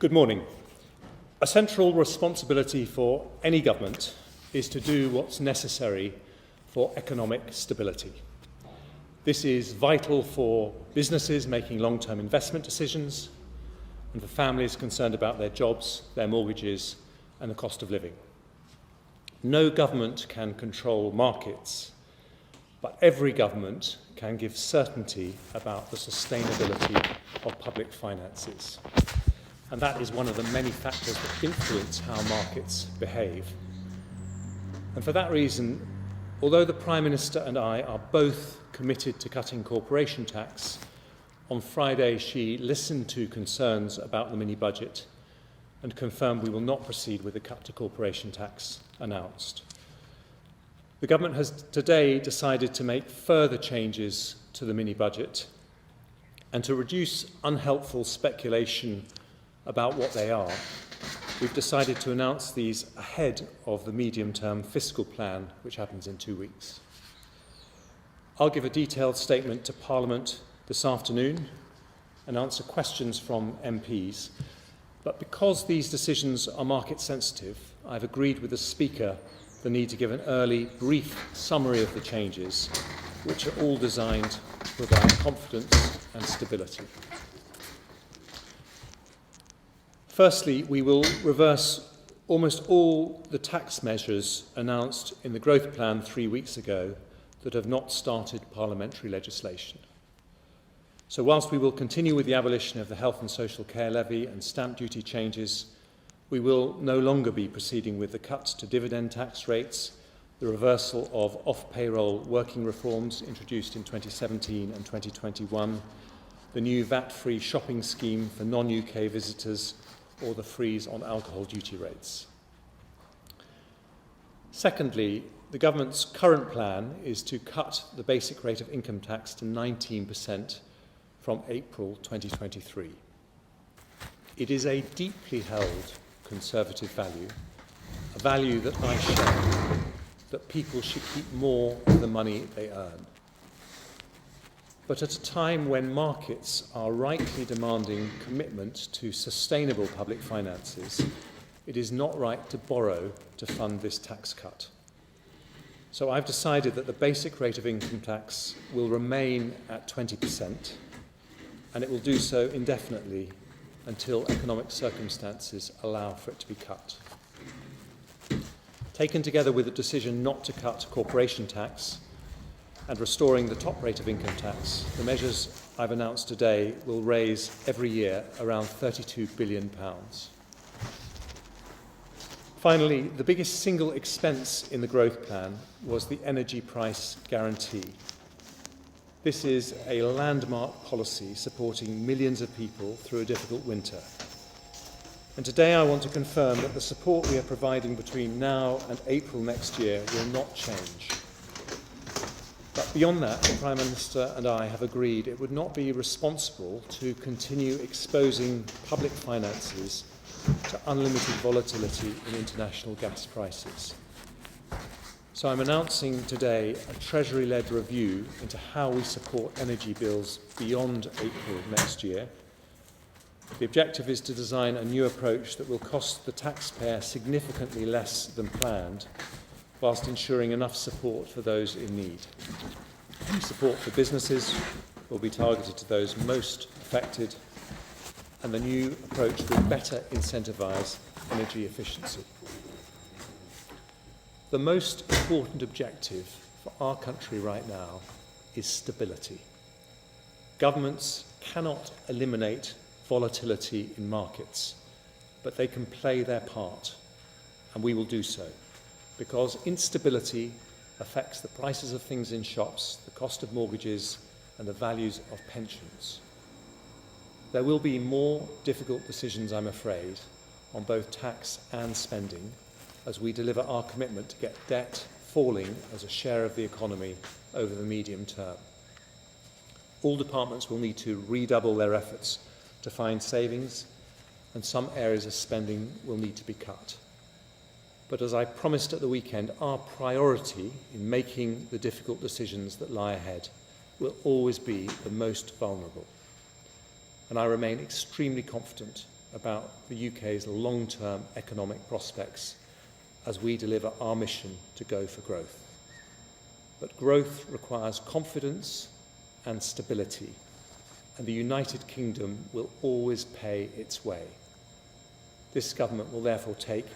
Good morning. A central responsibility for any government is to do what's necessary for economic stability. This is vital for businesses making long-term investment decisions and for families concerned about their jobs, their mortgages and the cost of living. No government can control markets, but every government can give certainty about the sustainability of public finances. And that is one of the many factors that influence how markets behave. And for that reason, although the Prime Minister and I are both committed to cutting corporation tax, on Friday she listened to concerns about the mini-budget and confirmed we will not proceed with the cut to corporation tax announced. The government has today decided to make further changes to the mini-budget and to reduce unhelpful speculation about what they are. We've decided to announce these ahead of the medium-term fiscal plan, which happens in 2 weeks. I'll give a detailed statement to Parliament this afternoon and answer questions from MPs. But because these decisions are market sensitive, I've agreed with the Speaker the need to give an early, brief summary of the changes, which are all designed to provide confidence and stability. Firstly, we will reverse almost all the tax measures announced in the growth plan 3 weeks ago that have not started parliamentary legislation. So whilst we will continue with the abolition of the health and social care levy and stamp duty changes, we will no longer be proceeding with the cuts to dividend tax rates, the reversal of off-payroll working reforms introduced in 2017 and 2021, the new VAT-free shopping scheme for non-UK visitors, or the freeze on alcohol duty rates. Secondly, the government's current plan is to cut the basic rate of income tax to 19% from April 2023. It is a deeply held conservative value, a value that I share, that people should keep more of the money they earn. But at a time when markets are rightly demanding commitment to sustainable public finances, it is not right to borrow to fund this tax cut. So I've decided that the basic rate of income tax will remain at 20%, and it will do so indefinitely until economic circumstances allow for it to be cut. Taken together with the decision not to cut corporation tax and restoring the top rate of income tax, the measures I've announced today will raise every year around £32 billion. Finally, the biggest single expense in the growth plan was the energy price guarantee. This is a landmark policy supporting millions of people through a difficult winter. And today I want to confirm that the support we are providing between now and April next year will not change. But beyond that, the Prime Minister and I have agreed it would not be responsible to continue exposing public finances to unlimited volatility in international gas prices. So I'm announcing today a Treasury-led review into how we support energy bills beyond April next year. The objective is to design a new approach that will cost the taxpayer significantly less than planned, whilst ensuring enough support for those in need. Support for businesses will be targeted to those most affected, and the new approach will better incentivise energy efficiency. The most important objective for our country right now is stability. Governments cannot eliminate volatility in markets, but they can play their part, and we will do so, because instability affects the prices of things in shops, the cost of mortgages, and the values of pensions. There will be more difficult decisions, I'm afraid, on both tax and spending, as we deliver our commitment to get debt falling as a share of the economy over the medium term. All departments will need to redouble their efforts to find savings, and some areas of spending will need to be cut. But as I promised at the weekend, our priority in making the difficult decisions that lie ahead will always be the most vulnerable. And I remain extremely confident about the UK's long-term economic prospects as we deliver our mission to go for growth. But growth requires confidence and stability, and the United Kingdom will always pay its way. This government will therefore take